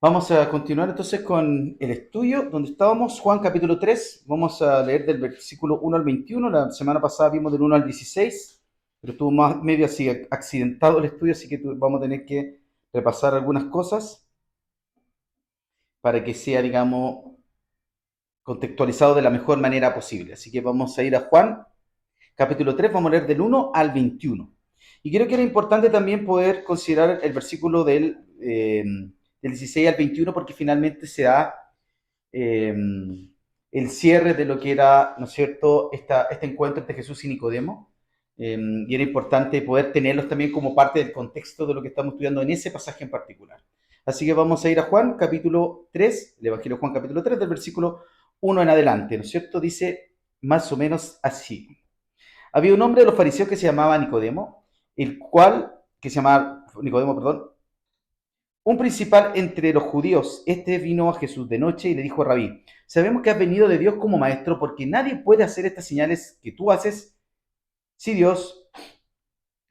Vamos a continuar entonces con el estudio donde estábamos, Juan capítulo 3. Vamos a leer del versículo 1 al 21. La semana pasada vimos del 1 al 16, pero estuvo más medio así accidentado el estudio, así que vamos a tener que repasar algunas cosas para que sea, digamos, contextualizado de la mejor manera posible. Así que vamos a ir a Juan capítulo 3, vamos a leer del 1 al 21. Y creo que era importante también poder considerar el versículo del 16 al 21 porque finalmente se da eh, el cierre de lo que era, ¿no es cierto?, este encuentro entre Jesús y Nicodemo. Y era importante poder tenerlos también como parte del contexto de lo que estamos estudiando en ese pasaje en particular. Así que vamos a ir a Juan capítulo 3, el Evangelio de Juan capítulo 3, del versículo 1 en adelante, ¿no es cierto? Dice más o menos así. Había un hombre de los fariseos que se llamaba Nicodemo, que se llamaba Nicodemo, perdón, un principal entre los judíos. Este vino a Jesús de noche y le dijo: Rabí, sabemos que has venido de Dios como maestro, porque nadie puede hacer estas señales que tú haces si Dios,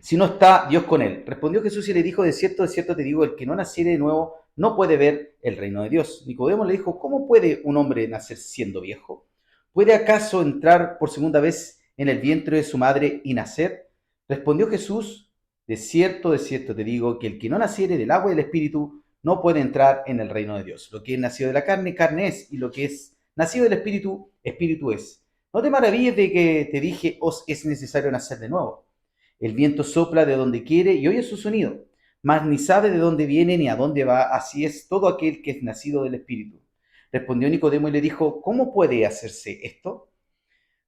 si no está Dios con él. Respondió Jesús y le dijo: de cierto te digo, el que no naciere de nuevo no puede ver el reino de Dios. Nicodemo le dijo: ¿cómo puede un hombre nacer siendo viejo? ¿Puede acaso entrar por segunda vez en el vientre de su madre y nacer? Respondió Jesús: de cierto te digo, que el que no naciere del agua y del espíritu no puede entrar en el reino de Dios. Lo que es nacido de la carne, carne es, y lo que es nacido del espíritu, espíritu es. No te maravilles de que te dije: os es necesario nacer de nuevo. El viento sopla de donde quiere y oye su sonido, mas ni sabe de dónde viene ni a dónde va. Así es todo aquel que es nacido del Espíritu. Respondió Nicodemo y le dijo: ¿cómo puede hacerse esto?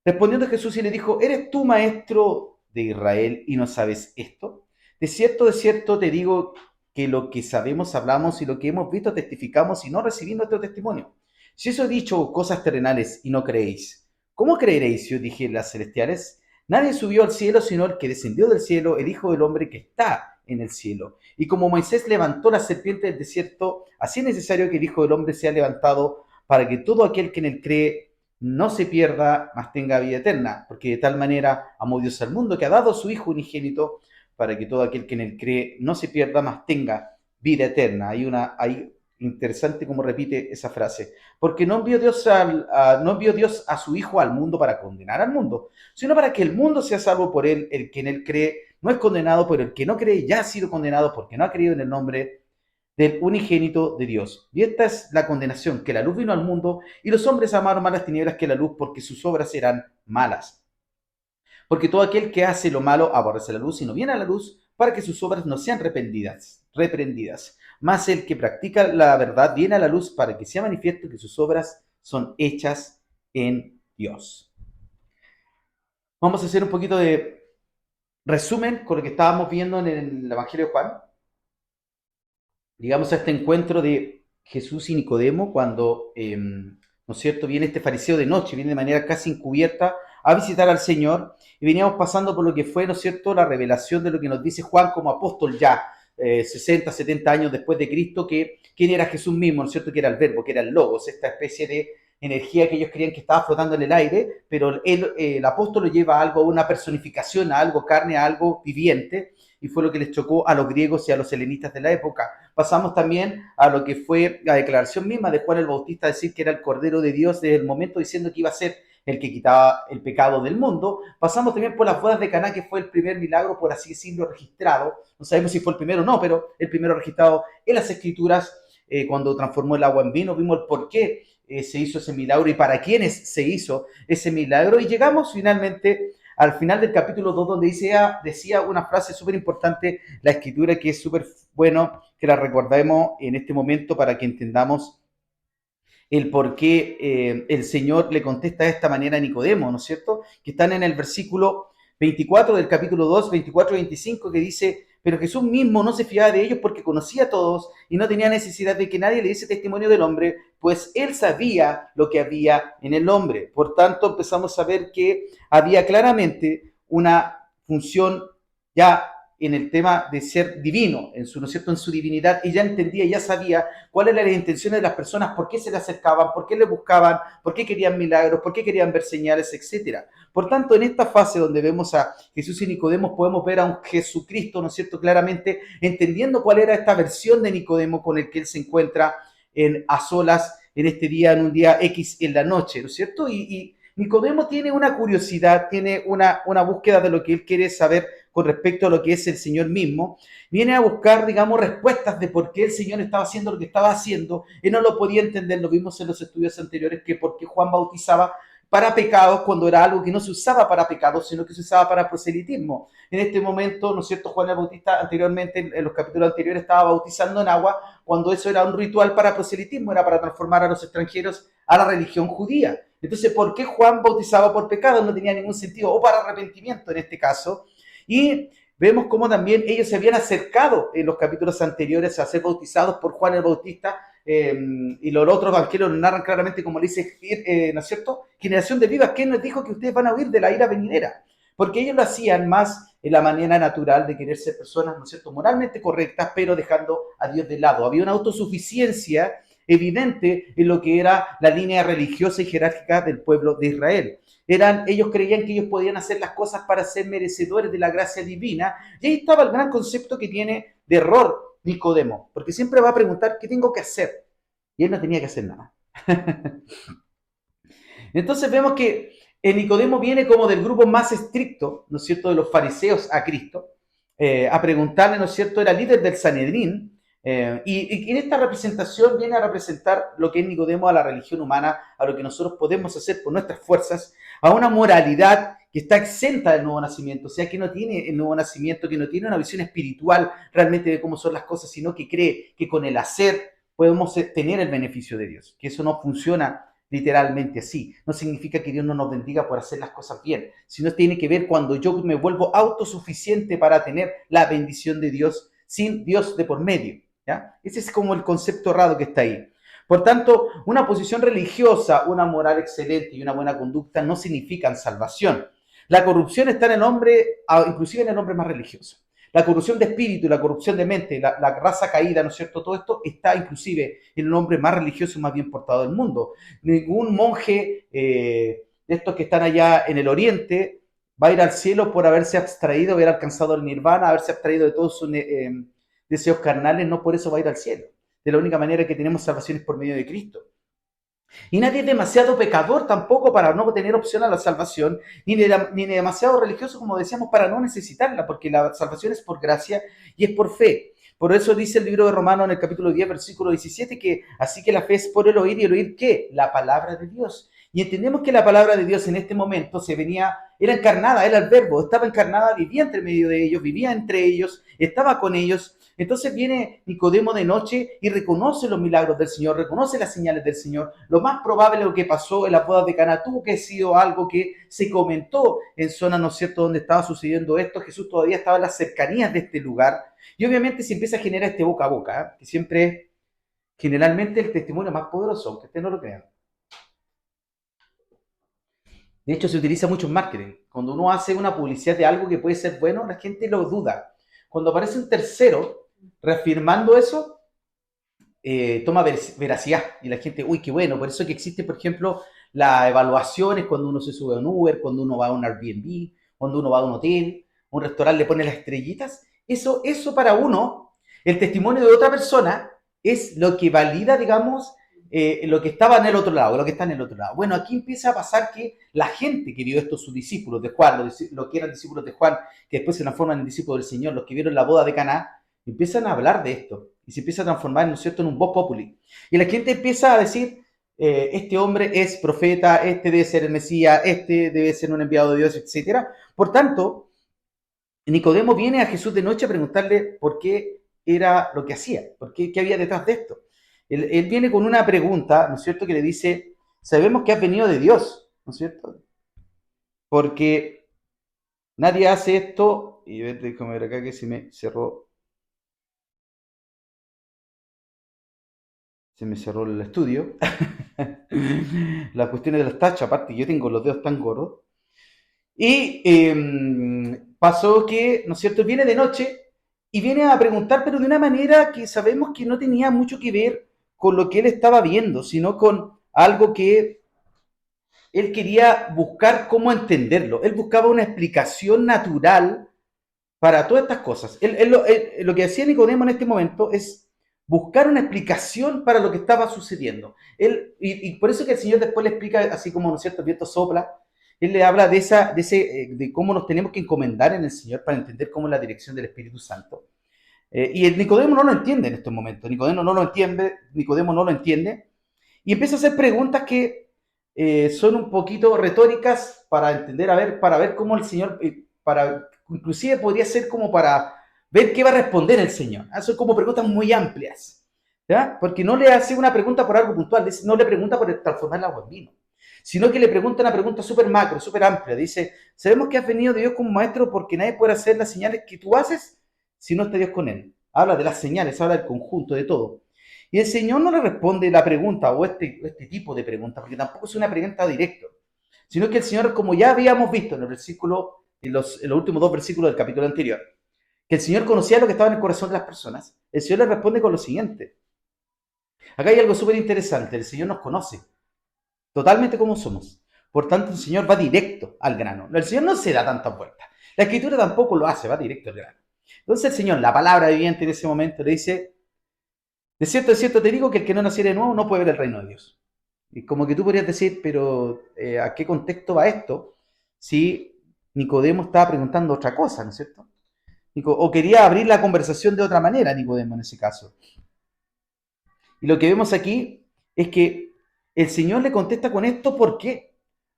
Respondiendo Jesús y le dijo: ¿eres tú maestro de Israel y no sabes esto? De cierto te digo que lo que sabemos hablamos y lo que hemos visto testificamos y no recibimos nuestro testimonio. Si os he dicho cosas terrenales y no creéis, ¿cómo creeréis si os dije las celestiales? Nadie subió al cielo sino el que descendió del cielo, el Hijo del Hombre que está en el cielo. Y como Moisés levantó la serpiente del desierto, así es necesario que el Hijo del Hombre sea levantado, para que todo aquel que en él cree no se pierda, mas tenga vida eterna, porque de tal manera amó Dios al mundo que ha dado a su Hijo unigénito, para que todo aquel que en él cree no se pierda, mas tenga vida eterna. Hay interesante como repite esa frase, porque no envió Dios a su Hijo al mundo para condenar al mundo, sino para que el mundo sea salvo por él. El que en él cree no es condenado, pero el que no cree ya ha sido condenado porque no ha creído en el nombre del unigénito de Dios. Y esta es la condenación, que la luz vino al mundo y los hombres amaron más las tinieblas que la luz, porque sus obras eran malas. Porque todo aquel que hace lo malo aborrece la luz y no viene a la luz para que sus obras no sean reprendidas. Mas el que practica la verdad viene a la luz para que sea manifiesto que sus obras son hechas en Dios. Vamos a hacer un poquito de resumen con lo que estábamos viendo en el Evangelio de Juan. Llegamos a este encuentro de Jesús y Nicodemo cuando, ¿no es cierto?, viene este fariseo de noche, viene de manera casi encubierta a visitar al Señor, y veníamos pasando por lo que fue, ¿no es cierto?, la revelación de lo que nos dice Juan como apóstol ya, 60, 70 años después de Cristo, que quién era Jesús mismo, ¿no es cierto?, que era el verbo, que era el logos, esta especie de energía que ellos creían que estaba flotando en el aire, pero el apóstol lo lleva a algo, a una personificación, a algo carne, a algo viviente, y fue lo que les chocó a los griegos y a los helenistas de la época. Pasamos también a lo que fue la declaración misma de Juan el Bautista, decir que era el Cordero de Dios desde el momento, diciendo que iba a ser el que quitaba el pecado del mundo. Pasamos también por las bodas de Caná, que fue el primer milagro, por así decirlo, registrado. No sabemos si fue el primero o no, pero el primero registrado en las Escrituras, cuando transformó el agua en vino. Vimos el por qué se hizo ese milagro y para quiénes se hizo ese milagro. Y llegamos finalmente al final del capítulo 2, donde decía una frase súper importante, la Escritura, que es súper bueno que la recordemos en este momento para que entendamos el por qué el Señor le contesta de esta manera a Nicodemo, ¿no es cierto? Que están en el versículo 24 del capítulo 2, 24 y 25, que dice: pero Jesús mismo no se fiaba de ellos porque conocía a todos y no tenía necesidad de que nadie le diese testimonio del hombre, pues él sabía lo que había en el hombre. Por tanto, empezamos a ver que había claramente una función ya en el tema de ser divino, ¿no es cierto?, en su divinidad, y ya entendía, ya sabía cuáles eran las intenciones de las personas, por qué se le acercaban, por qué le buscaban, por qué querían milagros, por qué querían ver señales, etcétera. Por tanto, en esta fase donde vemos a Jesús y Nicodemo, podemos ver a un Jesucristo, ¿no es cierto?, claramente entendiendo cuál era esta versión de Nicodemo con el que él se encuentra, a solas en este día, en un día X en la noche, ¿no es cierto? Y Nicodemo tiene una curiosidad, tiene una búsqueda de lo que él quiere saber con respecto a lo que es el Señor mismo. Viene a buscar, digamos, respuestas de por qué el Señor estaba haciendo lo que estaba haciendo. Él no lo podía entender, lo vimos en los estudios anteriores, que por qué Juan bautizaba para pecados cuando era algo que no se usaba para pecados, sino que se usaba para proselitismo. En este momento, ¿no es cierto? Juan el Bautista anteriormente, en los capítulos anteriores, estaba bautizando en agua cuando eso era un ritual para proselitismo, era para transformar a los extranjeros a la religión judía. Entonces, ¿por qué Juan bautizaba por pecados? No tenía ningún sentido, o para arrepentimiento en este caso. Y vemos cómo también ellos se habían acercado en los capítulos anteriores a ser bautizados por Juan el Bautista, y los otros evangelios lo narran claramente como le dice, ¿no es cierto? Generación de vivas, ¿quién nos dijo que ustedes van a huir de la ira venidera? Porque ellos lo hacían más en la manera natural de querer ser personas, ¿no es cierto?, moralmente correctas, pero dejando a Dios de lado. Había una autosuficiencia evidente en lo que era la línea religiosa y jerárquica del pueblo de Israel. Ellos creían que ellos podían hacer las cosas para ser merecedores de la gracia divina, y ahí estaba el gran concepto que tiene de error Nicodemo, porque siempre va a preguntar, ¿qué tengo que hacer? Y él no tenía que hacer nada. Entonces vemos que Nicodemo viene como del grupo más estricto, ¿no es cierto?, de los fariseos a Cristo, a preguntarle, ¿no es cierto?, era líder del Sanedrín, y en esta representación viene a representar lo que es Nicodemo a la religión humana, a lo que nosotros podemos hacer por nuestras fuerzas, a una moralidad que está exenta del nuevo nacimiento, o sea, que no tiene el nuevo nacimiento, que no tiene una visión espiritual realmente de cómo son las cosas, sino que cree que con el hacer podemos tener el beneficio de Dios, que eso no funciona literalmente así. No significa que Dios no nos bendiga por hacer las cosas bien, sino tiene que ver cuando yo me vuelvo autosuficiente para tener la bendición de Dios sin Dios de por medio. ¿Ya? Ese es como el concepto errado que está ahí. Por tanto, una posición religiosa, una moral excelente y una buena conducta no significan salvación. La corrupción está en el hombre, inclusive en el hombre más religioso. La corrupción de espíritu, la corrupción de mente, la raza caída, ¿no es cierto? Todo esto está inclusive en el hombre más religioso y más bien portado del mundo. Ningún monje de estos que están allá en el oriente va a ir al cielo por haberse abstraído, haber alcanzado el nirvana, haberse abstraído de todos sus deseos carnales, no por eso va a ir al cielo. De la única manera que tenemos salvación es por medio de Cristo. Y nadie es demasiado pecador tampoco para no tener opción a la salvación, ni demasiado religioso, como decíamos, para no necesitarla, porque la salvación es por gracia y es por fe. Por eso dice el libro de Romanos en el capítulo 10, versículo 17, que así que la fe es por el oír, y el oír, ¿qué? La palabra de Dios. Y entendemos que la palabra de Dios en este momento era encarnada, era el verbo, estaba encarnada, vivía entre medio de ellos, vivía entre ellos, estaba con ellos. Entonces viene Nicodemo de noche y reconoce los milagros del Señor, reconoce las señales del Señor. Lo más probable lo que pasó en las bodas de Caná tuvo que haber sido algo que se comentó en zonas, ¿no es cierto?, donde estaba sucediendo esto. Jesús todavía estaba en las cercanías de este lugar. Y obviamente se empieza a generar este boca a boca, que siempre es generalmente el testimonio más poderoso, aunque ustedes no lo crean. De hecho, se utiliza mucho en marketing. Cuando uno hace una publicidad de algo que puede ser bueno, la gente lo duda. Cuando aparece un tercero reafirmando eso, toma veracidad. Y la gente, uy, qué bueno. Por eso que existe, por ejemplo, las evaluaciones cuando uno se sube a un Uber, cuando uno va a un Airbnb, cuando uno va a un hotel, un restaurante le pone las estrellitas. Eso para uno, el testimonio de otra persona, es lo que valida, digamos, lo que estaba en el otro lado, lo que está en el otro lado. Bueno, aquí empieza a pasar que la gente que vio esto, sus discípulos de Juan, los que eran discípulos de Juan, que después se transforman en discípulos del Señor, los que vieron la boda de Caná, empiezan a hablar de esto y se empieza a transformar, ¿no es cierto?, en un voz populi. Y la gente empieza a decir, este hombre es profeta, este debe ser el Mesías, este debe ser un enviado de Dios, etc. Por tanto, Nicodemo viene a Jesús de noche a preguntarle por qué era lo que hacía, por qué había detrás de esto. Él viene con una pregunta, ¿no es cierto?, que le dice, sabemos que has venido de Dios, ¿no es cierto? Porque nadie hace esto, y déjame ver acá que se me cerró el estudio. Las cuestiones de los tachos, aparte yo tengo los dedos tan gordos. Y pasó que, ¿no es cierto?, viene de noche y viene a preguntar, pero de una manera que sabemos que no tenía mucho que ver con lo que él estaba viendo, sino con algo que él quería buscar cómo entenderlo. Él buscaba una explicación natural para todas estas cosas. Lo que hacía Nicodemo en este momento es buscar una explicación para lo que estaba sucediendo. Y por eso que el Señor después le explica, así como, ¿no es cierto?, el viento sopla, Él le habla de cómo nos tenemos que encomendar en el Señor para entender cómo es la dirección del Espíritu Santo. Y el Nicodemo no lo entiende en estos momentos. Nicodemo no lo entiende y empieza a hacer preguntas que son un poquito retóricas para entender, para ver cómo el Señor, inclusive podría ser como para ver qué va a responder el Señor. Son como preguntas muy amplias, ¿ya? Porque no le hace una pregunta por algo puntual, no le pregunta por transformar el agua en vino, sino que le pregunta una pregunta súper macro, súper amplia. Dice, sabemos que has venido de Dios como maestro porque nadie puede hacer las señales que tú haces si no está Dios con él. Habla de las señales, habla del conjunto, de todo. Y el Señor no le responde la pregunta o este tipo de pregunta, porque tampoco es una pregunta directa, sino que el Señor, como ya habíamos visto en los últimos dos versículos del capítulo anterior, que el Señor conocía lo que estaba en el corazón de las personas, el Señor le responde con lo siguiente. Acá hay algo súper interesante, el Señor nos conoce totalmente como somos. Por tanto, el Señor va directo al grano. El Señor no se da tantas vueltas. La Escritura tampoco lo hace, va directo al grano. Entonces el Señor, la palabra viviente en ese momento, le dice, de cierto te digo que el que no naciere de nuevo no puede ver el reino de Dios. Y como que tú podrías decir, pero ¿a qué contexto va esto? Si Nicodemo estaba preguntando otra cosa, ¿no es cierto? O quería abrir la conversación de otra manera, Nicodemo en ese caso. Y lo que vemos aquí es que el Señor le contesta con esto, ¿por qué?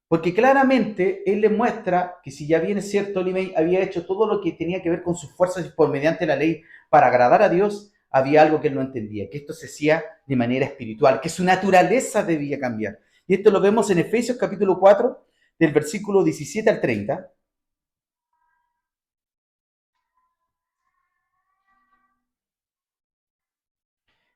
Porque claramente Él le muestra que si ya bien es cierto, Él había hecho todo lo que tenía que ver con sus fuerzas por mediante la ley para agradar a Dios, había algo que Él no entendía, que esto se hacía de manera espiritual, que su naturaleza debía cambiar. Y esto lo vemos en Efesios capítulo 4, del versículo 17 al 30.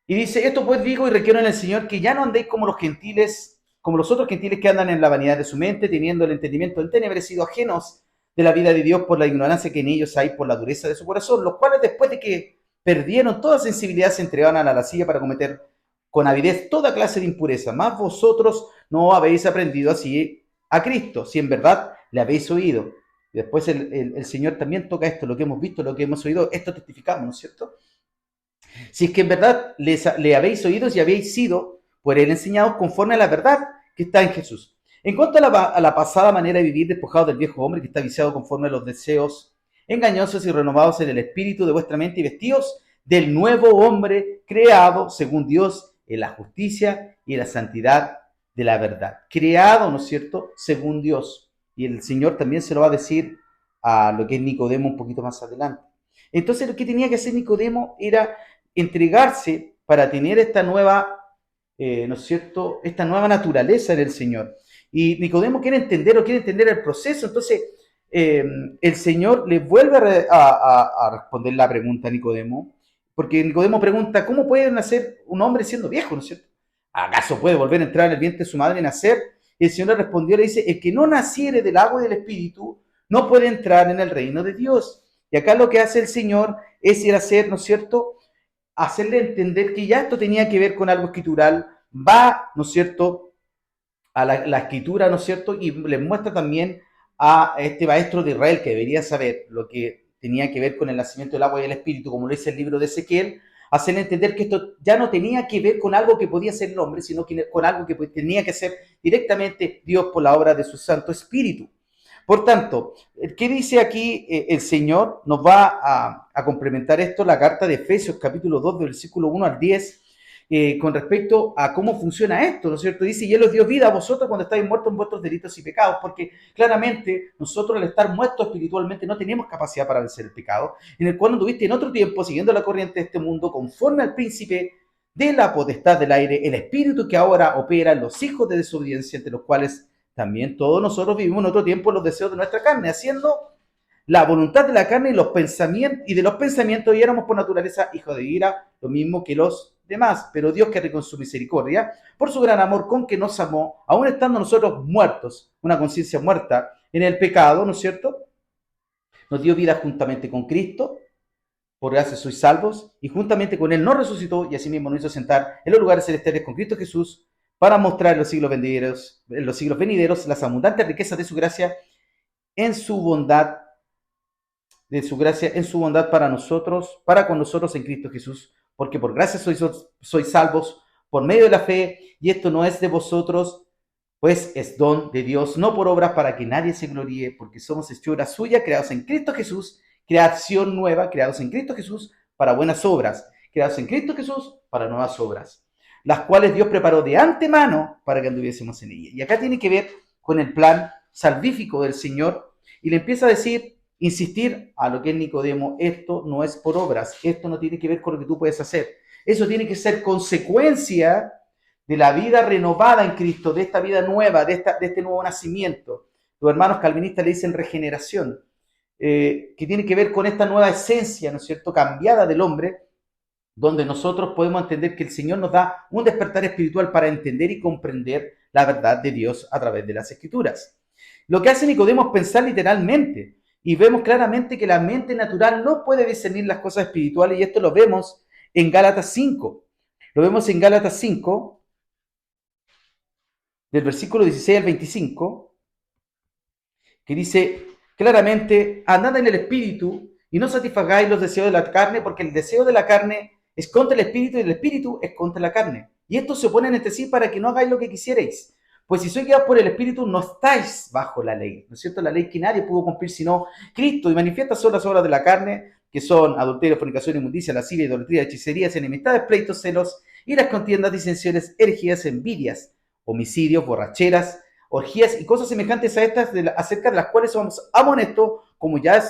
Y dice, esto pues digo y requiero en el Señor que ya no andéis como los gentiles, como los otros gentiles que andan en la vanidad de su mente, teniendo el entendimiento entenebrecido, ajenos de la vida de Dios por la ignorancia que en ellos hay, por la dureza de su corazón, los cuales después de que perdieron toda sensibilidad se entregaron a la lascivia para cometer con avidez toda clase de impureza. Más vosotros no habéis aprendido así a Cristo, si en verdad le habéis oído. Y después el Señor también toca esto, lo que hemos visto, lo que hemos oído, esto testificamos, ¿no es cierto? Si es que en verdad le habéis oído y habéis sido por él enseñados conforme a la verdad que está en Jesús. En cuanto a la pasada manera de vivir, despojado del viejo hombre que está viciado conforme a los deseos engañosos y renovados en el espíritu de vuestra mente y vestidos del nuevo hombre creado según Dios en la justicia y la santidad de la verdad. Creado, ¿no es cierto?, según Dios. Y el Señor también se lo va a decir a lo que es Nicodemo un poquito más adelante. Entonces lo que tenía que hacer Nicodemo era entregarse para tener esta nueva, ¿no es cierto?, esta nueva naturaleza en el Señor. Y Nicodemo quiere entender el proceso. Entonces, el Señor le vuelve a responder la pregunta a Nicodemo, porque Nicodemo pregunta, ¿cómo puede nacer un hombre siendo viejo, ¿no es cierto? ¿Acaso puede volver a entrar en el vientre de su madre y nacer? Y el Señor le respondió, le dice, el que no naciere del agua y del Espíritu no puede entrar en el reino de Dios. Y acá lo que hace el Señor es ir a hacer, ¿no es cierto?, hacerle entender que ya esto tenía que ver con algo escritural, va, ¿no es cierto?, a la escritura, ¿no es cierto?, y le muestra también a este maestro de Israel que debería saber lo que tenía que ver con el nacimiento del agua y el espíritu, como lo dice el libro de Ezequiel, hacerle entender que esto ya no tenía que ver con algo que podía ser el hombre, sino que con algo que tenía que ser directamente Dios por la obra de su Santo Espíritu. Por tanto, ¿qué dice aquí el Señor? Nos va a complementar esto la carta de Efesios capítulo 2, del versículo 1 al 10, con respecto a cómo funciona esto, ¿no es cierto? Dice, y Él os dio vida a vosotros cuando estáis muertos en vuestros delitos y pecados, porque claramente nosotros al estar muertos espiritualmente no tenemos capacidad para vencer el pecado, en el cual anduviste en otro tiempo siguiendo la corriente de este mundo, conforme al príncipe de la potestad del aire, el espíritu que ahora opera en los hijos de desobediencia, entre los cuales también todos nosotros vivimos en otro tiempo los deseos de nuestra carne, haciendo la voluntad de la carne y los pensamientos, y de los pensamientos, y éramos por naturaleza hijos de ira, lo mismo que los demás. Pero Dios, que con su misericordia, por su gran amor con que nos amó, aun estando nosotros muertos, una conciencia muerta en el pecado, ¿no es cierto?, nos dio vida juntamente con Cristo, por gracia sois salvos, y juntamente con Él nos resucitó, y asimismo nos hizo sentar en los lugares celestiales con Cristo Jesús, para mostrar en los siglos venideros las abundantes riquezas de su gracia en su bondad, para nosotros, para con nosotros en Cristo Jesús, porque por gracia sois salvos por medio de la fe, y esto no es de vosotros, pues es don de Dios, no por obras para que nadie se gloríe, porque somos hechura suya, creados en Cristo Jesús, creación nueva, creados en Cristo Jesús para buenas obras, creados en Cristo Jesús para nuevas obras, las cuales Dios preparó de antemano para que anduviésemos en ella. Y acá tiene que ver con el plan salvífico del Señor, y le empieza a decir, insistir a lo que es Nicodemo, esto no es por obras, esto no tiene que ver con lo que tú puedes hacer, eso tiene que ser consecuencia de la vida renovada en Cristo, de esta vida nueva, de este nuevo nacimiento. Los hermanos calvinistas le dicen regeneración, que tiene que ver con esta nueva esencia, ¿no es cierto?, cambiada del hombre, donde nosotros podemos entender que el Señor nos da un despertar espiritual para entender y comprender la verdad de Dios a través de las Escrituras. Lo que hace Nicodemo es pensar literalmente, y vemos claramente que la mente natural no puede discernir las cosas espirituales, y esto lo vemos en Gálatas 5. Lo vemos en Gálatas 5, del versículo 16 al 25, que dice claramente, andad en el espíritu y no satisfagáis los deseos de la carne, porque el deseo de la carne es contra el espíritu y el espíritu es contra la carne. Y estos se oponen entre sí para que no hagáis lo que quisierais. Pues si sois guiados por el espíritu, no estáis bajo la ley. ¿No es cierto? La ley que nadie pudo cumplir sino Cristo. Y manifiestas son las obras de la carne, que son adulterio, fornicación, inmundicia, lascivia, idolatría, hechicerías, enemistades, pleitos, celos, iras, contiendas, disensiones, herejías, envidias, homicidios, borracheras, orgías y cosas semejantes a estas, acerca de las cuales somos amonestos, como ya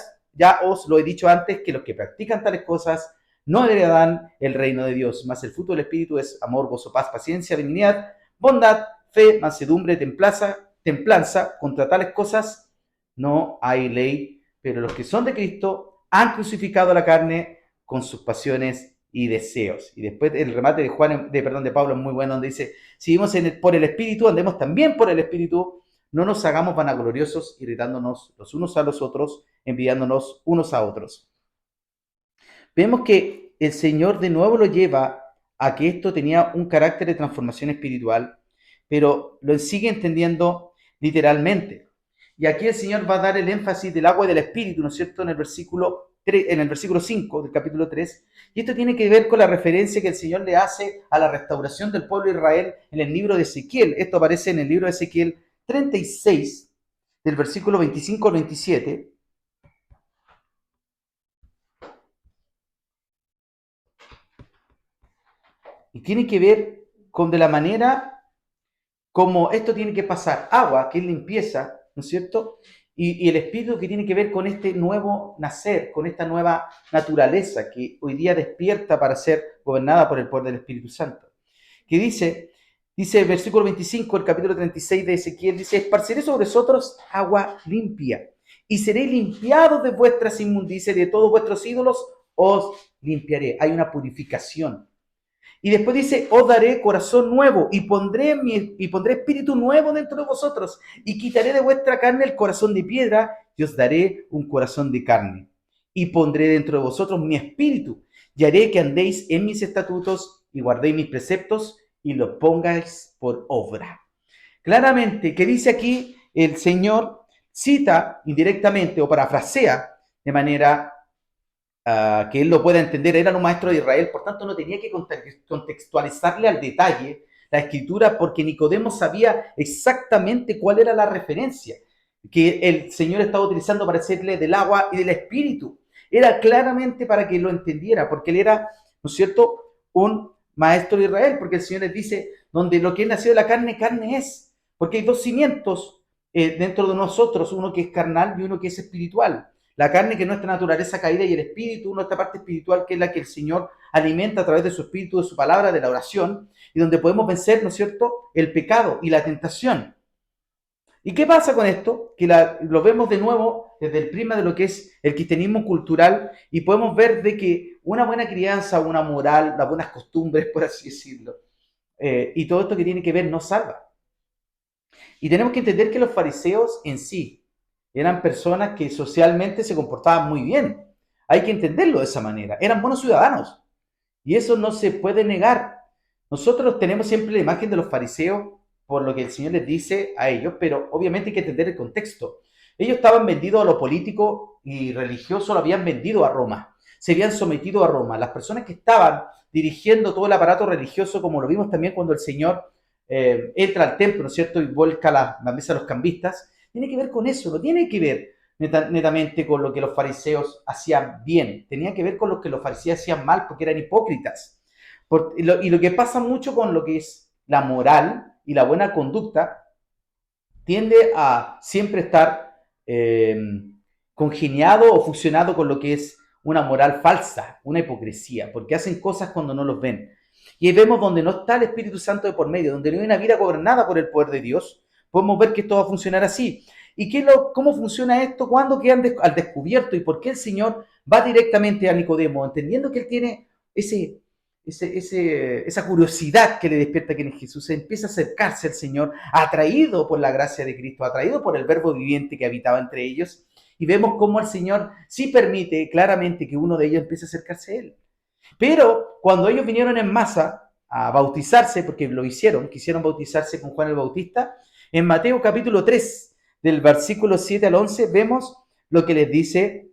os lo he dicho antes, que los que practican tales cosas no heredarán el reino de Dios. Mas el fruto del Espíritu es amor, gozo, paz, paciencia, benignidad, bondad, fe, mansedumbre, templanza. Contra tales cosas no hay ley, pero los que son de Cristo han crucificado la carne con sus pasiones y deseos. Y después el remate de Pablo es muy bueno, donde dice, si vivimos por el Espíritu, andemos también por el Espíritu, no nos hagamos vanagloriosos, irritándonos los unos a los otros, envidiándonos unos a otros. Vemos que el Señor de nuevo lo lleva a que esto tenía un carácter de transformación espiritual, pero lo sigue entendiendo literalmente. Y aquí el Señor va a dar el énfasis del agua y del Espíritu, ¿no es cierto?, en el versículo 5 del capítulo 3. Y esto tiene que ver con la referencia que el Señor le hace a la restauración del pueblo de Israel en el libro de Ezequiel. Esto aparece en el libro de Ezequiel 36, del versículo 25 al 27. Y tiene que ver con de la manera como esto tiene que pasar. Agua, que es limpieza, ¿no es cierto? Y el espíritu que tiene que ver con este nuevo nacer, con esta nueva naturaleza que hoy día despierta para ser gobernada por el poder del Espíritu Santo. Que dice el versículo 25, el capítulo 36 de Ezequiel, dice, esparciré sobre vosotros agua limpia, y seréis limpiados de vuestras inmundicias y de todos vuestros ídolos, os limpiaré. Hay una purificación. Y después dice, os daré corazón nuevo y pondré espíritu nuevo dentro de vosotros y quitaré de vuestra carne el corazón de piedra y os daré un corazón de carne. Y pondré dentro de vosotros mi espíritu y haré que andéis en mis estatutos y guardéis mis preceptos y los pongáis por obra. Claramente, que dice aquí el Señor, cita indirectamente o parafrasea de manera que él lo pueda entender. Era un maestro de Israel, por tanto no tenía que contextualizarle al detalle la escritura, porque Nicodemo sabía exactamente cuál era la referencia que el Señor estaba utilizando para decirle del agua y del espíritu. Era claramente para que lo entendiera, porque él era, ¿no es cierto?, un maestro de Israel, porque el Señor les dice, donde lo que es nacido de la carne, carne es, porque hay dos cimientos dentro de nosotros, uno que es carnal y uno que es espiritual. La carne, que es nuestra naturaleza caída, y el espíritu, nuestra parte espiritual, que es la que el Señor alimenta a través de su espíritu, de su palabra, de la oración, y donde podemos vencer, ¿no es cierto?, el pecado y la tentación. ¿Y qué pasa con esto? Que lo vemos de nuevo desde el prisma de lo que es el cristianismo cultural, y podemos ver de que una buena crianza, una moral, las buenas costumbres, por así decirlo, y todo esto que tiene que ver, nos salva. Y tenemos que entender que los fariseos en sí eran personas que socialmente se comportaban muy bien. Hay que entenderlo de esa manera. Eran buenos ciudadanos. Y eso no se puede negar. Nosotros tenemos siempre la imagen de los fariseos por lo que el Señor les dice a ellos, pero obviamente hay que entender el contexto. Ellos estaban vendidos a lo político y religioso, lo habían vendido a Roma. Se habían sometido a Roma. Las personas que estaban dirigiendo todo el aparato religioso, como lo vimos también cuando el Señor entra al templo, ¿no es cierto?, y vuelca la mesa de los cambistas. Tiene que ver con eso, no tiene que ver netamente con lo que los fariseos hacían bien, tenía que ver con lo que los fariseos hacían mal, porque eran hipócritas. Y lo que pasa mucho con lo que es la moral y la buena conducta, tiende a siempre estar congeniado o fusionado con lo que es una moral falsa, una hipocresía, porque hacen cosas cuando no los ven. Y ahí vemos donde no está el Espíritu Santo de por medio, donde no hay una vida gobernada por el poder de Dios, podemos ver que esto va a funcionar así. ¿Y cómo funciona esto? ¿Cuándo quedan al descubierto? ¿Y por qué el Señor va directamente a Nicodemo, entendiendo que él tiene esa curiosidad que le despierta quién es Jesús? Se empieza a acercarse al Señor, atraído por la gracia de Cristo, atraído por el verbo viviente que habitaba entre ellos, y vemos cómo el Señor sí permite claramente que uno de ellos empiece a acercarse a Él. Pero cuando ellos vinieron en masa a bautizarse, porque lo hicieron, quisieron bautizarse con Juan el Bautista, en Mateo capítulo 3, del versículo 7 al 11, vemos lo que les dice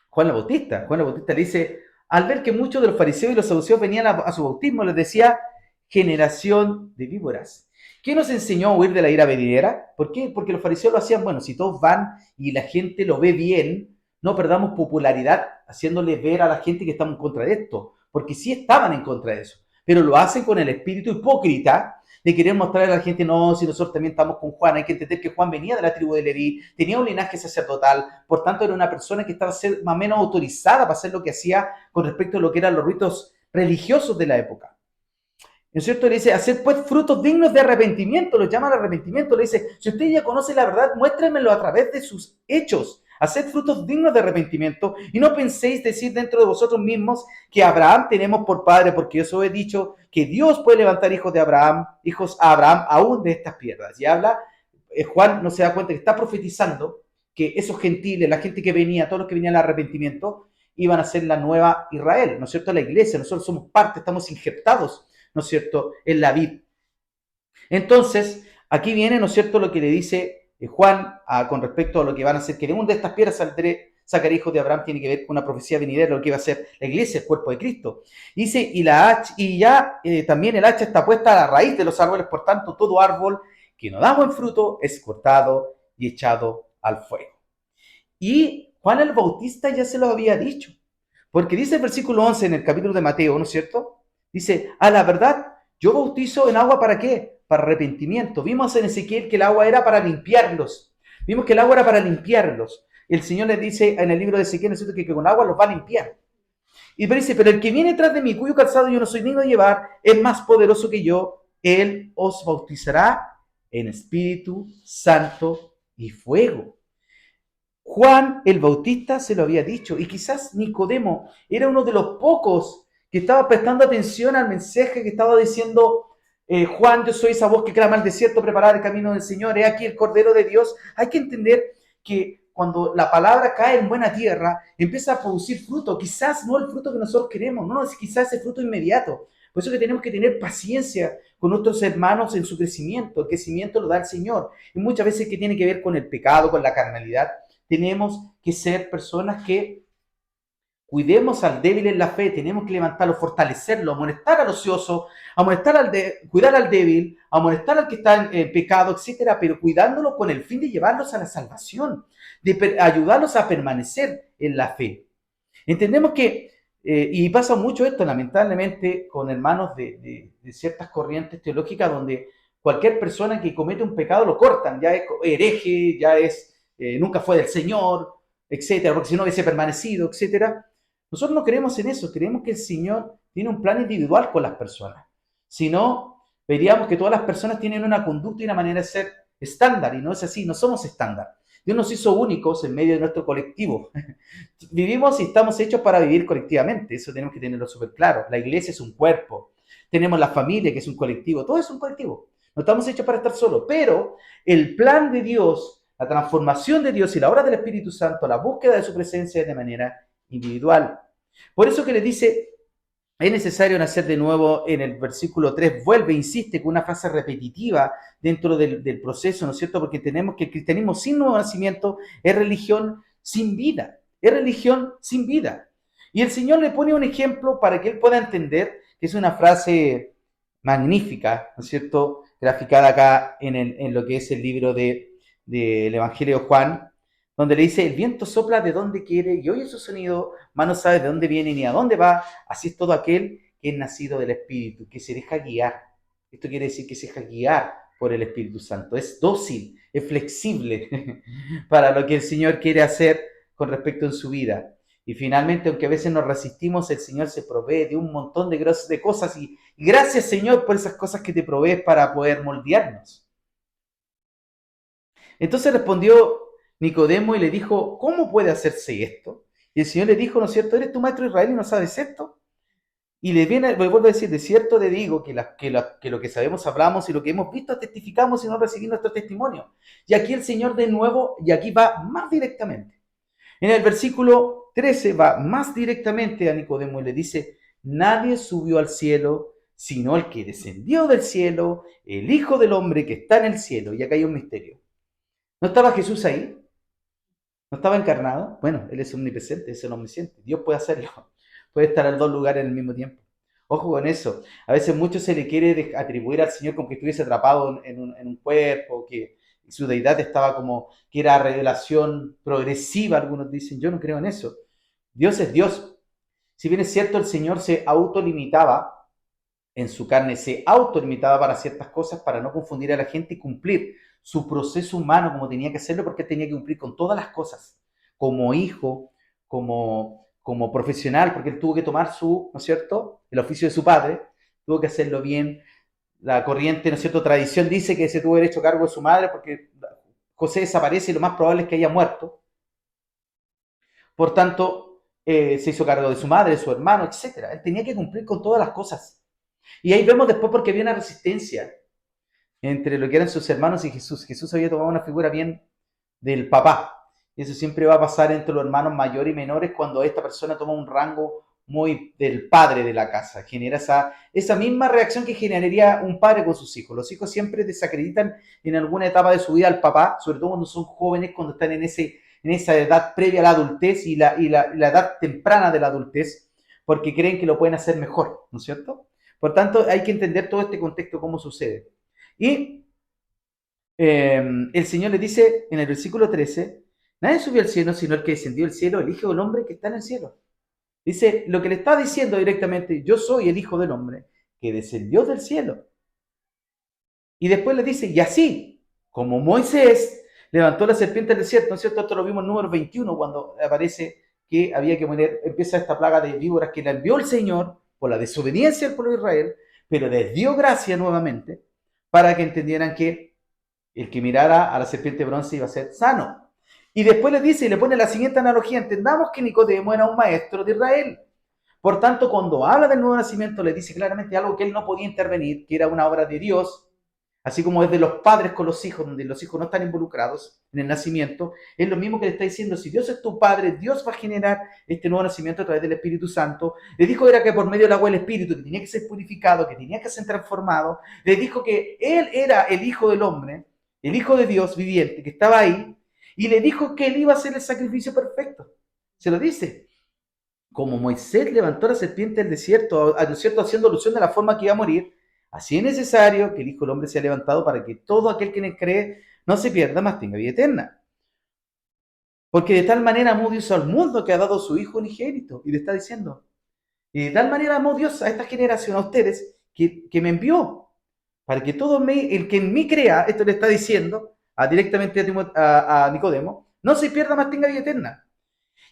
Juan el Bautista. Juan el Bautista le dice, al ver que muchos de los fariseos y los saduceos venían a su bautismo, les decía, generación de víboras. ¿Qué nos enseñó a huir de la ira venidera? ¿Por qué? Porque los fariseos lo hacían, bueno, si todos van y la gente lo ve bien, no perdamos popularidad haciéndole ver a la gente que estamos en contra de esto, porque sí estaban en contra de eso, pero lo hacen con el espíritu hipócrita de querer mostrarle a la gente, no, si nosotros también estamos con Juan. Hay que entender que Juan venía de la tribu de Leví, tenía un linaje sacerdotal, por tanto era una persona que estaba más o menos autorizada para hacer lo que hacía con respecto a lo que eran los ritos religiosos de la época. ¿No es cierto? Le dice, hacer pues frutos dignos de arrepentimiento, los llama al arrepentimiento. Le dice, si usted ya conoce la verdad, muéstrenmelo a través de sus hechos. Haced frutos dignos de arrepentimiento y no penséis decir dentro de vosotros mismos que Abraham tenemos por padre, porque yo os he dicho que Dios puede levantar hijos a Abraham aún de estas piedras. Y habla, Juan no se da cuenta que está profetizando que esos gentiles, la gente que venía, todos los que venían al arrepentimiento, iban a ser la nueva Israel, ¿no es cierto? La iglesia, nosotros somos parte, estamos injertados, ¿no es cierto?, en la vid. Entonces, aquí viene, ¿no es cierto?, lo que le dice Juan con respecto a lo que van a hacer, que de una de estas piedras sacaré hijos de Abraham, tiene que ver con una profecía venidera, lo que iba a ser la iglesia, el cuerpo de Cristo. Dice, también el hacha está puesta a la raíz de los árboles, por tanto, todo árbol que no da buen fruto es cortado y echado al fuego. Y Juan el Bautista ya se lo había dicho, porque dice el versículo 11 en el capítulo de Mateo, ¿no es cierto? Dice, a la verdad, yo bautizo en agua ¿para qué? Para arrepentimiento. Vimos en Ezequiel que el agua era para limpiarlos. Vimos que el agua era para limpiarlos. El Señor les dice en el libro de Ezequiel, ¿no es cierto?, que con agua los va a limpiar. Y dice, pero el que viene tras de mí, cuyo calzado yo no soy digno de llevar, es más poderoso que yo. Él os bautizará en Espíritu Santo y fuego. Juan el Bautista se lo había dicho, y quizás Nicodemo era uno de los pocos que estaba prestando atención al mensaje que estaba diciendo Juan, yo soy esa voz que clama al desierto, preparar el camino del Señor, he aquí el Cordero de Dios. Hay que entender que cuando la palabra cae en buena tierra, empieza a producir fruto, quizás no el fruto que nosotros queremos, no, es quizás ese fruto inmediato. Por eso que tenemos que tener paciencia con nuestros hermanos en su crecimiento. El crecimiento lo da el Señor, y muchas veces que tiene que ver con el pecado, con la carnalidad. Tenemos que ser personas que cuidemos al débil en la fe, tenemos que levantarlo, fortalecerlo, amonestar al ocioso, cuidar al débil, amonestar al que está en pecado, etcétera, pero cuidándolo con el fin de llevarlos a la salvación, de ayudarlos a permanecer en la fe. Entendemos que, y pasa mucho esto lamentablemente con hermanos de ciertas corrientes teológicas, donde cualquier persona que comete un pecado lo cortan, ya es hereje, nunca fue del Señor, etcétera, porque si no hubiese permanecido, etcétera. Nosotros no creemos en eso, creemos que el Señor tiene un plan individual con las personas. Si no, veríamos que todas las personas tienen una conducta y una manera de ser estándar, y no es así, no somos estándar. Dios nos hizo únicos en medio de nuestro colectivo. Vivimos y estamos hechos para vivir colectivamente, eso tenemos que tenerlo súper claro. La iglesia es un cuerpo, tenemos la familia que es un colectivo, todo es un colectivo. No estamos hechos para estar solos, pero el plan de Dios, la transformación de Dios y la obra del Espíritu Santo, la búsqueda de su presencia es de manera individual. Por eso que le dice, es necesario nacer de nuevo. En el versículo 3 vuelve, insiste con una frase repetitiva dentro del proceso, ¿no es cierto? Porque tenemos que el cristianismo sin nuevo nacimiento es religión sin vida, es religión sin vida. Y el Señor le pone un ejemplo para que él pueda entender, que es una frase magnífica, ¿no es cierto?, graficada acá en lo que es el libro del Evangelio de Juan, donde le dice, el viento sopla de donde quiere y oye su sonido, mas no sabe de dónde viene ni a dónde va, así es todo aquel que es nacido del Espíritu, que se deja guiar. Esto quiere decir que se deja guiar por el Espíritu Santo, es dócil, es flexible para lo que el Señor quiere hacer con respecto en su vida. Y finalmente, aunque a veces nos resistimos, el Señor se provee de un montón de cosas y gracias, Señor, por esas cosas que te provees para poder moldearnos. Entonces respondió Nicodemo y le dijo, ¿cómo puede hacerse esto? Y el Señor le dijo, ¿no es cierto? ¿Eres tu maestro Israel y no sabes esto? Y le vuelvo a decir, de cierto te digo que lo que sabemos hablamos y lo que hemos visto testificamos y no recibimos nuestro testimonio. Y aquí el Señor de nuevo, y aquí va más directamente. En el versículo 13 va más directamente a Nicodemo y le dice, nadie subió al cielo sino el que descendió del cielo, el Hijo del Hombre que está en el cielo. Y acá hay un misterio. ¿No estaba Jesús ahí? ¿No estaba encarnado? Bueno, Él es omnipresente, es el omnisciente. Dios puede hacerlo. Puede estar en dos lugares en el mismo tiempo. Ojo con eso. A veces mucho se le quiere atribuir al Señor como que estuviese atrapado en un cuerpo, que su deidad estaba como que era revelación progresiva, algunos dicen. Yo no creo en eso. Dios es Dios. Si bien es cierto, el Señor se autolimitaba en su carne, se autolimitaba para ciertas cosas para no confundir a la gente y cumplir su proceso humano como tenía que hacerlo, porque él tenía que cumplir con todas las cosas, como hijo, como profesional, porque él tuvo que tomar ¿no es cierto?, el oficio de su padre, tuvo que hacerlo bien. La corriente, ¿no es cierto?, tradición dice que se tuvo que haber hecho cargo de su madre porque José desaparece y lo más probable es que haya muerto. Por tanto, se hizo cargo de su madre, de su hermano, etc. Él tenía que cumplir con todas las cosas. Y ahí vemos después porque había una resistencia entre lo que eran sus hermanos y Jesús. Jesús había tomado una figura bien del papá. Y eso siempre va a pasar entre los hermanos mayores y menores cuando esta persona toma un rango muy del padre de la casa. Genera esa misma reacción que generaría un padre con sus hijos. Los hijos siempre desacreditan en alguna etapa de su vida al papá, sobre todo cuando son jóvenes, cuando están en esa edad previa a la adultez y la edad temprana de la adultez, porque creen que lo pueden hacer mejor, ¿no es cierto? Por tanto, hay que entender todo este contexto, cómo sucede. Y el Señor le dice en el versículo 13, nadie subió al cielo sino el que descendió del cielo, el Hijo del Hombre que está en el cielo. Dice, lo que le está diciendo directamente, yo soy el Hijo del Hombre que descendió del cielo. Y después le dice, y así como Moisés levantó la serpiente del desierto, ¿no es cierto? Esto lo vimos en número 21 cuando aparece que había que poner, empieza esta plaga de víboras que la envió el Señor por la desobediencia del pueblo de Israel, pero les dio gracia nuevamente para que entendieran que el que mirara a la serpiente de bronce iba a ser sano. Y después le dice y le pone la siguiente analogía, entendamos que Nicodemo era un maestro de Israel. Por tanto, cuando habla del nuevo nacimiento, le dice claramente algo que él no podía intervenir, que era una obra de Dios, así como es de los padres con los hijos, donde los hijos no están involucrados en el nacimiento, es lo mismo que le está diciendo, si Dios es tu padre, Dios va a generar este nuevo nacimiento a través del Espíritu Santo. Le dijo era que por medio del agua del Espíritu, que tenía que ser purificado, que tenía que ser transformado. Le dijo que él era el Hijo del Hombre, el Hijo de Dios viviente, que estaba ahí, y le dijo que él iba a hacer el sacrificio perfecto. Se lo dice. Como Moisés levantó la serpiente del desierto, ¿no es cierto?, haciendo alusión de la forma que iba a morir, así es necesario que el Hijo del Hombre sea levantado para que todo aquel que le cree no se pierda, mas tenga vida eterna. Porque de tal manera amó Dios al mundo que ha dado su Hijo unigénito. Y le está diciendo, y de tal manera amó Dios a esta generación, a ustedes, que me envió, para que todo el que en mí crea, esto le está diciendo directamente a Nicodemo, no se pierda, mas tenga vida eterna.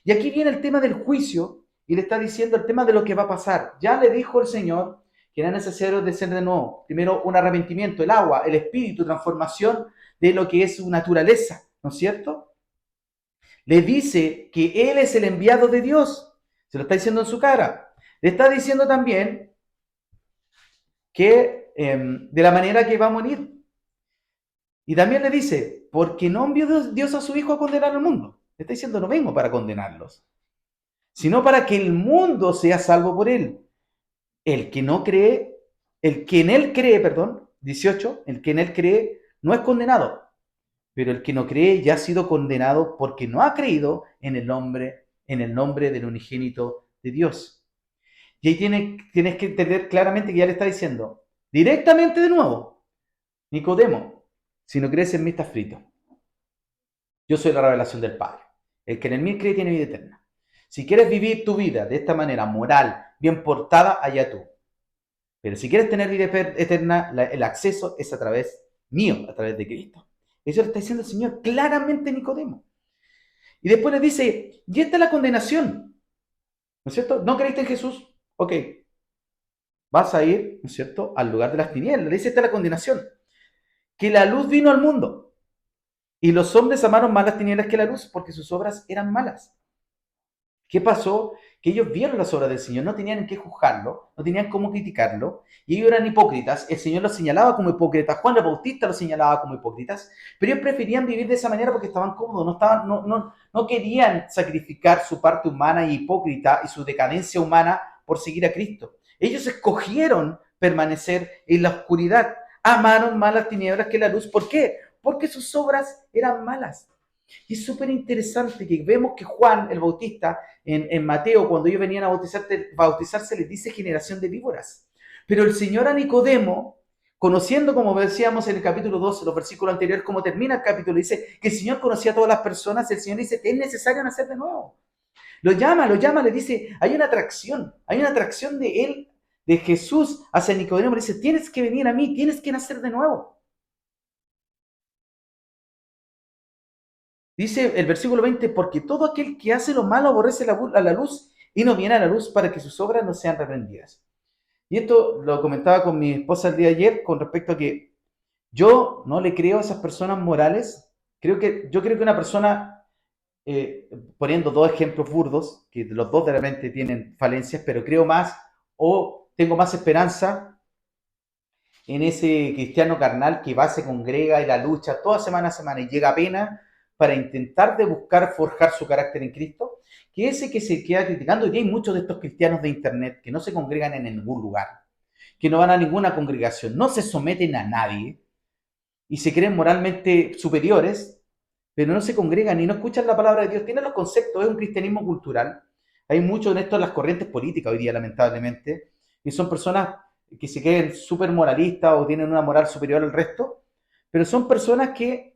Y aquí viene el tema del juicio, y le está diciendo el tema de lo que va a pasar. Ya le dijo el Señor que era necesario de ser de nuevo. Primero un arrepentimiento, el agua, el espíritu, transformación de lo que es su naturaleza, ¿no es cierto? Le dice que Él es el enviado de Dios. Se lo está diciendo en su cara. Le está diciendo también que de la manera que va a morir. Y también le dice, porque no envió Dios a su Hijo a condenar al mundo. Le está diciendo, no vengo para condenarlos, sino para que el mundo sea salvo por Él. El que no cree, el que en Él cree, perdón, 18, el que en Él cree no es condenado, pero el que no cree ya ha sido condenado porque no ha creído en el nombre del unigénito de Dios. Y ahí tienes que entender claramente que ya le está diciendo directamente de nuevo, Nicodemo, si no crees en mí estás frito. Yo soy la revelación del Padre. El que en mí cree tiene vida eterna. Si quieres vivir tu vida de esta manera moral, bien portada, allá tú. Pero si quieres tener vida eterna, el acceso es a través mío, a través de Cristo. Eso le está diciendo el Señor claramente a Nicodemo. Y después le dice, y esta es la condenación, ¿no es cierto? ¿No creíste en Jesús? Ok, vas a ir, ¿no es cierto?, al lugar de las tinieblas. Le dice, esta es la condenación, que la luz vino al mundo, y los hombres amaron más las tinieblas que la luz, porque sus obras eran malas. ¿Qué pasó? Que ellos vieron las obras del Señor, no tenían en qué juzgarlo, no tenían cómo criticarlo, y ellos eran hipócritas. El Señor los señalaba como hipócritas, Juan el Bautista los señalaba como hipócritas, pero ellos preferían vivir de esa manera porque estaban cómodos, no querían sacrificar su parte humana y hipócrita y su decadencia humana por seguir a Cristo. Ellos escogieron permanecer en la oscuridad, amaron más las tinieblas que la luz. ¿Por qué? Porque sus obras eran malas. Y es súper interesante que vemos que Juan el Bautista en Mateo, cuando ellos venían a bautizarse, les dice generación de víboras. Pero el Señor a Nicodemo, conociendo, como decíamos en el capítulo 12, los versículos anteriores, como termina el capítulo, dice que el Señor conocía a todas las personas. El Señor dice que es necesario nacer de nuevo. Lo llama, le dice, hay una atracción de él, de Jesús hacia Nicodemo. Le dice, tienes que venir a mí, tienes que nacer de nuevo. Dice el versículo 20, porque todo aquel que hace lo malo aborrece a la luz y no viene a la luz para que sus obras no sean reprendidas. Y esto lo comentaba con mi esposa el día de ayer con respecto a que yo no le creo a esas personas morales. Yo creo que una persona, poniendo dos ejemplos burdos, que los dos de repente tienen falencias, pero creo más o tengo más esperanza en ese cristiano carnal que va, se congrega y la lucha toda semana a semana y llega apenas para intentar de buscar forjar su carácter en Cristo, que ese que se queda criticando. Y hay muchos de estos cristianos de internet que no se congregan en ningún lugar, que no van a ninguna congregación, no se someten a nadie y se creen moralmente superiores, pero no se congregan y no escuchan la palabra de Dios. Tienen los conceptos, es un cristianismo cultural. Hay mucho en esto en las corrientes políticas hoy día, lamentablemente, y son personas que se creen súper moralistas o tienen una moral superior al resto, pero son personas que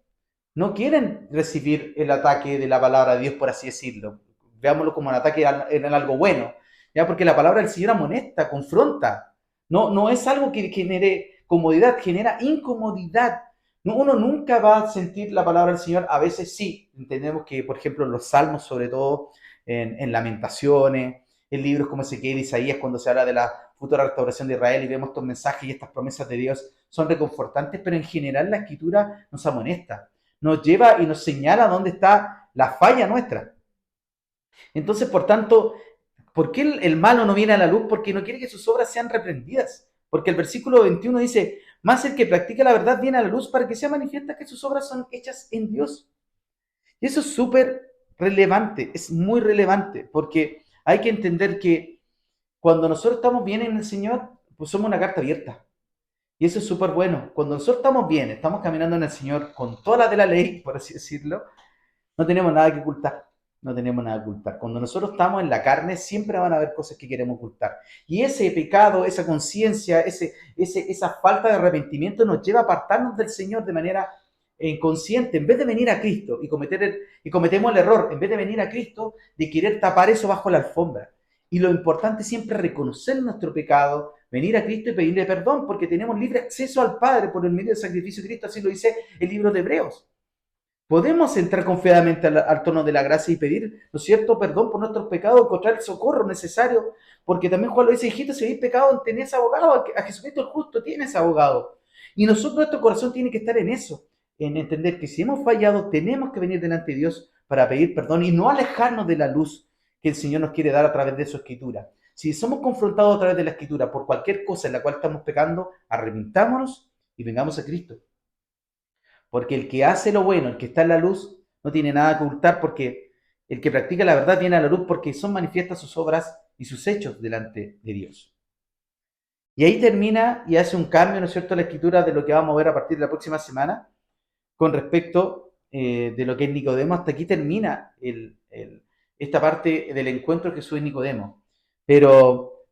no quieren recibir el ataque de la palabra de Dios, por así decirlo. Veámoslo como un ataque en algo bueno, ¿ya? Porque la palabra del Señor amonesta, confronta. No es algo que genere comodidad, genera incomodidad. No, uno nunca va a sentir la palabra del Señor. A veces sí, entendemos que, por ejemplo, en los Salmos, sobre todo, en Lamentaciones, en libros como Ezequiel, Isaías, cuando se habla de la futura restauración de Israel y vemos estos mensajes y estas promesas de Dios, son reconfortantes, pero en general la Escritura nos amonesta, nos lleva y nos señala dónde está la falla nuestra. Entonces, por tanto, ¿por qué el malo no viene a la luz? Porque no quiere que sus obras sean reprendidas. Porque el versículo 21 dice, más el que practica la verdad viene a la luz para que sea manifiesta que sus obras son hechas en Dios. Y eso es súper relevante, es muy relevante, porque hay que entender que cuando nosotros estamos bien en el Señor, pues somos una carta abierta. Y eso es súper bueno. Cuando nosotros estamos bien, estamos caminando en el Señor con toda la de la ley, por así decirlo, no tenemos nada que ocultar. No tenemos nada que ocultar. Cuando nosotros estamos en la carne, siempre van a haber cosas que queremos ocultar. Y ese pecado, esa conciencia, esa falta de arrepentimiento nos lleva a apartarnos del Señor de manera inconsciente. En vez de venir a Cristo y cometemos el error, en vez de venir a Cristo, de querer tapar eso bajo la alfombra. Y lo importante siempre es reconocer nuestro pecado, venir a Cristo y pedirle perdón, porque tenemos libre acceso al Padre por el medio del sacrificio de Cristo. Así lo dice el libro de Hebreos. Podemos entrar confiadamente al trono de la gracia y pedir, ¿no es cierto?, perdón por nuestros pecados, encontrar el socorro necesario, porque también Juan lo dice, hijito, si habéis pecado, tenés abogado, a Jesucristo el justo tienes abogado. Y nosotros, nuestro corazón tiene que estar en eso, en entender que si hemos fallado, tenemos que venir delante de Dios para pedir perdón y no alejarnos de la luz que el Señor nos quiere dar a través de su escritura. Si somos confrontados a través de la escritura por cualquier cosa en la cual estamos pecando, arrepentámonos y vengamos a Cristo. Porque el que hace lo bueno, el que está en la luz, no tiene nada que ocultar, porque el que practica la verdad viene a la luz porque son manifiestas sus obras y sus hechos delante de Dios. Y ahí termina y hace un cambio, ¿no es cierto?, la escritura de lo que vamos a ver a partir de la próxima semana con respecto de lo que es Nicodemo. Hasta aquí termina esta parte del encuentro de Jesús y Nicodemo. pero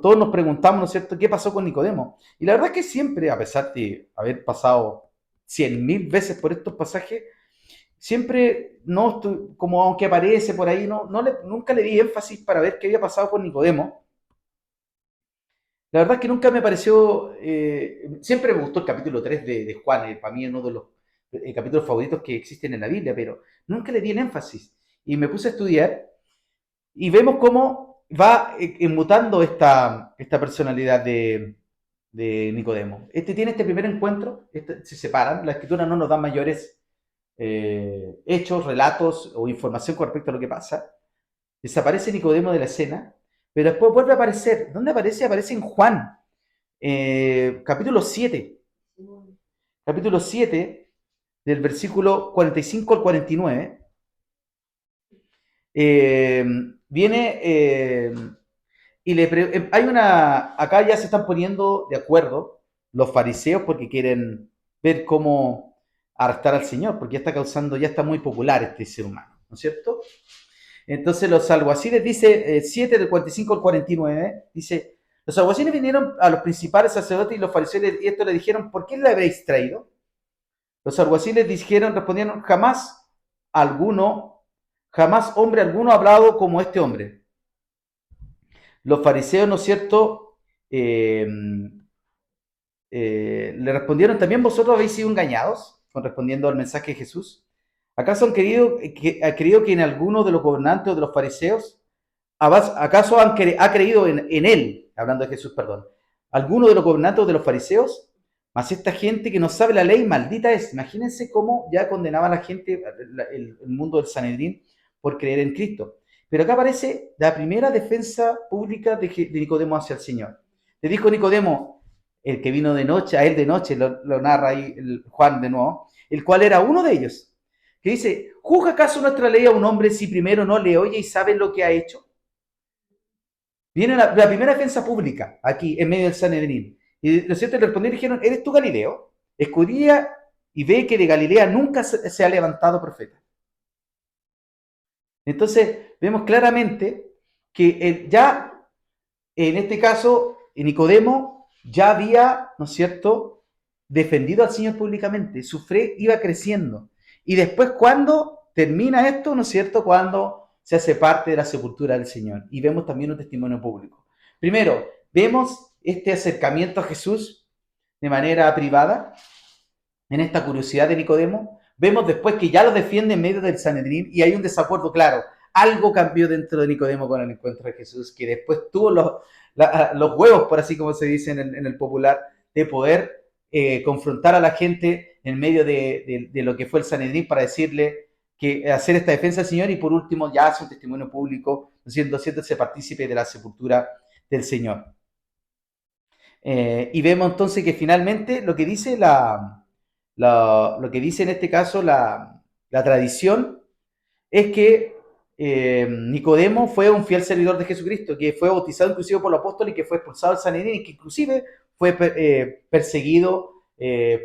todos nos preguntamos, ¿no es cierto?, ¿qué pasó con Nicodemo? Y la verdad es que siempre, a pesar de haber pasado 100.000 veces por estos pasajes, siempre, no, como aunque aparece por ahí, nunca le di énfasis para ver qué había pasado con Nicodemo. La verdad es que nunca me pareció, siempre me gustó el capítulo 3 de Juan, para mí es uno de los capítulos favoritos que existen en la Biblia, pero nunca le di el énfasis. Y me puse a estudiar y vemos cómo va mutando esta personalidad de Nicodemo. Tiene este primer encuentro, se separan, la escritura no nos da mayores hechos, relatos o información con respecto a lo que pasa. Desaparece Nicodemo de la escena, pero después vuelve a aparecer. ¿Dónde aparece? Aparece en Juan, capítulo 7. Capítulo 7, del versículo 45 al 49. Eh, viene y hay acá ya se están poniendo de acuerdo los fariseos porque quieren ver cómo arrestar al Señor, porque ya está muy popular este ser humano, ¿no es cierto? Entonces los alguaciles, dice 7 del 45 al 49, dice, los alguaciles vinieron a los principales sacerdotes y los fariseos y esto le dijeron, ¿por qué le habéis traído? Los alguaciles respondieron, jamás hombre alguno ha hablado como este hombre. Los fariseos, ¿no es cierto?, le respondieron, ¿también vosotros habéis sido engañados? Respondiendo al mensaje de Jesús. ¿Acaso han creído que en alguno de los gobernantes o de los fariseos, acaso ha creído en él, hablando de Jesús, perdón, alguno de los gobernantes o de los fariseos? Mas esta gente que no sabe la ley, maldita es. Imagínense cómo ya condenaba a la gente, el mundo del Sanedrín, por creer en Cristo. Pero acá aparece la primera defensa pública de Nicodemo hacia el Señor. Le dijo Nicodemo, el que vino de noche, a él de noche, lo narra ahí Juan de nuevo, el cual era uno de ellos, que dice, ¿juzga acaso nuestra ley a un hombre si primero no le oye y sabe lo que ha hecho? Viene la primera defensa pública, aquí, en medio del Sanedrín. Y los cierto le respondieron y dijeron, ¿eres tú Galileo? Escudría y ve que de Galilea nunca se ha levantado profeta. Entonces, vemos claramente que ya, en este caso, Nicodemo ya había, ¿no es cierto?, defendido al Señor públicamente. Su fe iba creciendo. Y después, ¿cuándo termina esto? ¿No es cierto? Cuando se hace parte de la sepultura del Señor. Y vemos también un testimonio público. Primero, vemos este acercamiento a Jesús de manera privada, en esta curiosidad de Nicodemo. Vemos después que ya lo defiende en medio del Sanedrín y hay un desacuerdo claro. Algo cambió dentro de Nicodemo con el encuentro de Jesús, que después tuvo los huevos, por así como se dice en el popular, de poder confrontar a la gente en medio de lo que fue el Sanedrín para decirle que hacer esta defensa del Señor y por último ya hace un testimonio público, haciéndose partícipe de la sepultura del Señor. Y vemos entonces que finalmente lo que dice lo que dice en este caso la tradición es que Nicodemo fue un fiel servidor de Jesucristo, que fue bautizado inclusive por los apóstoles y que fue expulsado del Sanedrín y que inclusive fue perseguido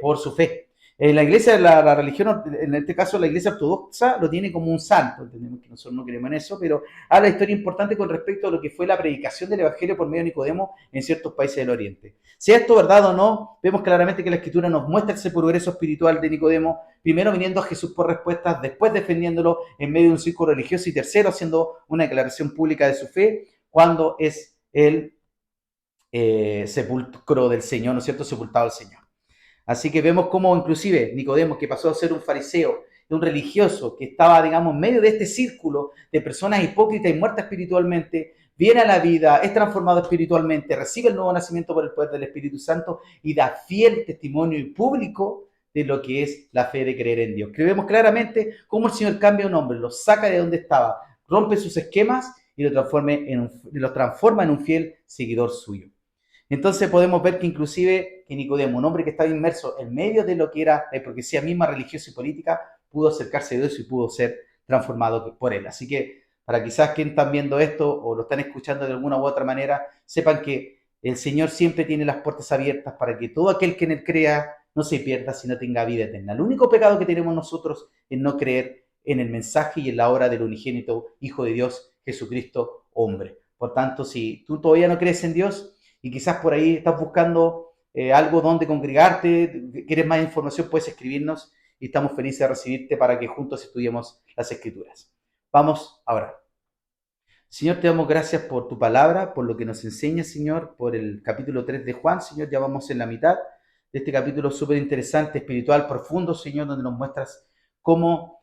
por su fe. En la iglesia, la religión, en este caso la iglesia ortodoxa, lo tiene como un santo. Entendemos que nosotros no creemos en eso, pero habla de historia importante con respecto a lo que fue la predicación del evangelio por medio de Nicodemo en ciertos países del Oriente. Sea esto verdad o no, vemos claramente que la escritura nos muestra ese progreso espiritual de Nicodemo, primero viniendo a Jesús por respuestas, después defendiéndolo en medio de un círculo religioso y tercero haciendo una declaración pública de su fe cuando es el sepulcro del Señor, ¿no es cierto?, sepultado el Señor. Así que vemos cómo inclusive Nicodemo, que pasó a ser un fariseo, un religioso, que estaba, digamos, en medio de este círculo de personas hipócritas y muertas espiritualmente, viene a la vida, es transformado espiritualmente, recibe el nuevo nacimiento por el poder del Espíritu Santo y da fiel testimonio y público de lo que es la fe de creer en Dios. Que vemos claramente cómo el Señor cambia a un hombre, lo saca de donde estaba, rompe sus esquemas y lo transforma en un fiel seguidor suyo. Entonces podemos ver que inclusive que Nicodemo, un hombre que estaba inmerso en medio de lo que era la hipocresía misma religiosa y política, pudo acercarse a Dios y pudo ser transformado por él. Así que para quizás quienes están viendo esto o lo están escuchando de alguna u otra manera, sepan que el Señor siempre tiene las puertas abiertas para que todo aquel que en él crea no se pierda, sino tenga vida eterna. El único pecado que tenemos nosotros es no creer en el mensaje y en la obra del unigénito Hijo de Dios, Jesucristo, hombre. Por tanto, si tú todavía no crees en Dios y quizás por ahí estás buscando algo donde congregarte, quieres más información, puedes escribirnos y estamos felices de recibirte para que juntos estudiemos las Escrituras. Vamos ahora. Señor, te damos gracias por tu palabra, por lo que nos enseña, Señor, por el capítulo 3 de Juan, Señor, ya vamos en la mitad de este capítulo súper interesante, espiritual, profundo, Señor, donde nos muestras cómo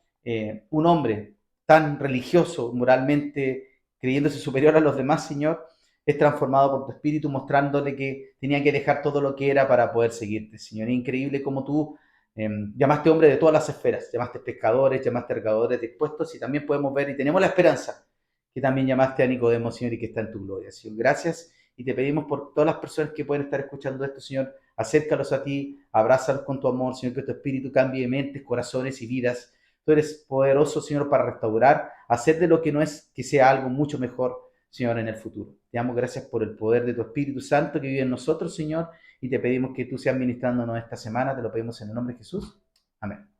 un hombre tan religioso, moralmente, creyéndose superior a los demás, Señor, es transformado por tu espíritu, mostrándole que tenía que dejar todo lo que era para poder seguirte, Señor. Es increíble cómo tú llamaste hombre de todas las esferas, llamaste pescadores, llamaste regadores dispuestos y también podemos ver y tenemos la esperanza que también llamaste a Nicodemo, Señor, y que está en tu gloria, Señor. Gracias y te pedimos por todas las personas que pueden estar escuchando esto, Señor, acércalos a ti, abrázalos con tu amor, Señor, que tu espíritu cambie mentes, corazones y vidas. Tú eres poderoso, Señor, para restaurar, hacer de lo que no es, que sea algo mucho mejor, Señor, en el futuro. Te damos gracias por el poder de tu Espíritu Santo que vive en nosotros, Señor, y te pedimos que tú seas ministrándonos esta semana, te lo pedimos en el nombre de Jesús. Amén.